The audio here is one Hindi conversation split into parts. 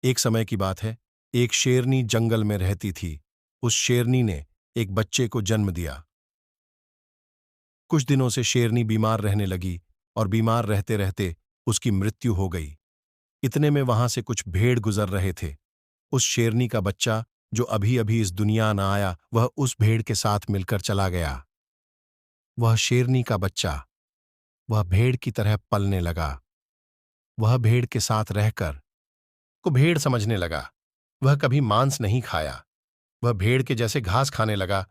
एक समय की बात है, एक शेरनी जंगल में रहती थी। उस शेरनी ने एक बच्चे को जन्म दिया। कुछ दिनों से शेरनी बीमार रहने लगी और बीमार रहते रहते उसकी मृत्यु हो गई। इतने में वहां से कुछ भेड़ गुजर रहे थे। उस शेरनी का बच्चा, जो अभी अभी इस दुनिया न आया, वह उस भेड़ के साथ मिलकर चला गया। वह शेरनी का बच्चा वह भेड़ की तरह पलने लगा। वह भेड़ के साथ रहकर को भेड़ समझने लगा। वह कभी मांस नहीं खाया। वह भेड़ के जैसे घास खाने लगा।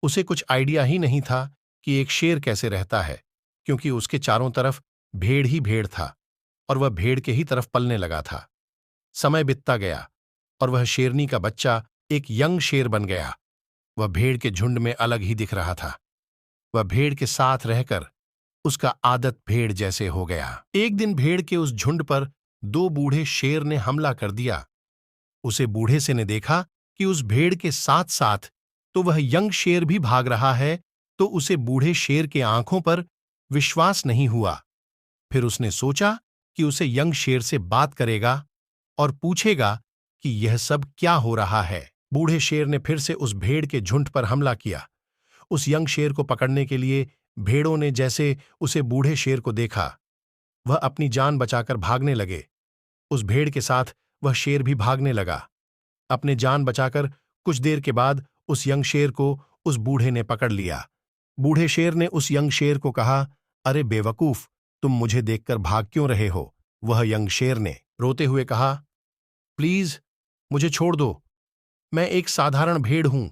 उसे कुछ आइडिया ही नहीं था कि एक शेर कैसे रहता है, क्योंकि उसके चारों तरफ भेड़ ही भेड़ था और वह भेड़ के ही तरफ पलने लगा था। समय बीतता गया और वह शेरनी का बच्चा एक यंग शेर बन गया। वह भेड़ के झुंड में अलग ही दिख रहा था। वह भेड़ के साथ रहकर उसका आदत भेड़ जैसे हो गया। एक दिन भेड़ के उस झुंड पर दो बूढ़े शेर ने हमला कर दिया। उसे बूढ़े से ने देखा कि उस भेड़ के साथ साथ तो वह यंग शेर भी भाग रहा है, तो उसे बूढ़े शेर के आंखों पर विश्वास नहीं हुआ। फिर उसने सोचा कि उसे यंग शेर से बात करेगा और पूछेगा कि यह सब क्या हो रहा है। बूढ़े शेर ने फिर से उस भेड़ के झुंड पर हमला किया। उस यंग शेर को पकड़ने के लिए भेड़ों ने जैसे उसे बूढ़े शेर को देखा, वह अपनी जान बचाकर भागने लगे। उस भेड़ के साथ वह शेर भी भागने लगा। अपने जान बचाकर कुछ देर के बाद उस यंग शेर को उस बूढ़े ने पकड़ लिया। बूढ़े शेर ने उस यंग शेर को कहा, अरे बेवकूफ, तुम मुझे देखकर भाग क्यों रहे हो? वह यंग शेर ने रोते हुए कहा, प्लीज मुझे छोड़ दो, मैं एक साधारण भेड़ हूं।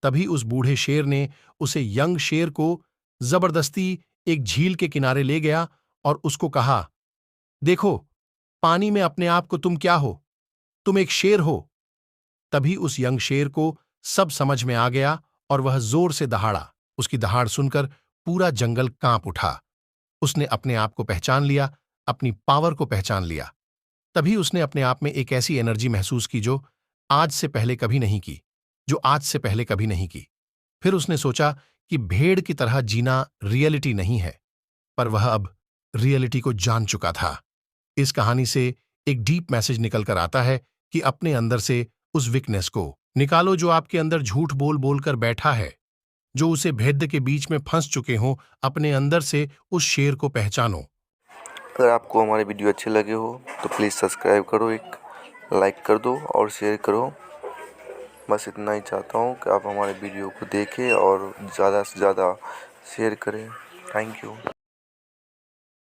तभी उस बूढ़े शेर ने उसे यंग शेर को जबरदस्ती एक झील के किनारे ले गया और उसको कहा, देखो, पानी में अपने आप को तुम क्या हो? तुम एक शेर हो। तभी उस यंग शेर को सब समझ में आ गया और वह जोर से दहाड़ा। उसकी दहाड़ सुनकर पूरा जंगल कांप उठा। उसने अपने आप को पहचान लिया, अपनी पावर को पहचान लिया। तभी उसने अपने आप में एक ऐसी एनर्जी महसूस की जो आज से पहले कभी नहीं की, फिर उसने सोचा कि भेड़ की तरह जीना रियलिटी नहीं है, पर वह अब रियलिटी को जान चुका था। इस कहानी से एक डीप मैसेज निकल कर आता है कि अपने अंदर से उस वीकनेस को निकालो जो आपके अंदर झूठ बोल बोल कर बैठा है, जो उसे भेद्य के बीच में फंस चुके हों। अपने अंदर से उस शेर को पहचानो। अगर आपको हमारे वीडियो अच्छे लगे हो तो प्लीज़ सब्सक्राइब करो, एक लाइक कर दो और शेयर करो। बस इतना ही चाहता हूँ कि आप हमारे वीडियो को देखें और ज़्यादा से ज़्यादा शेयर करें। Thank you.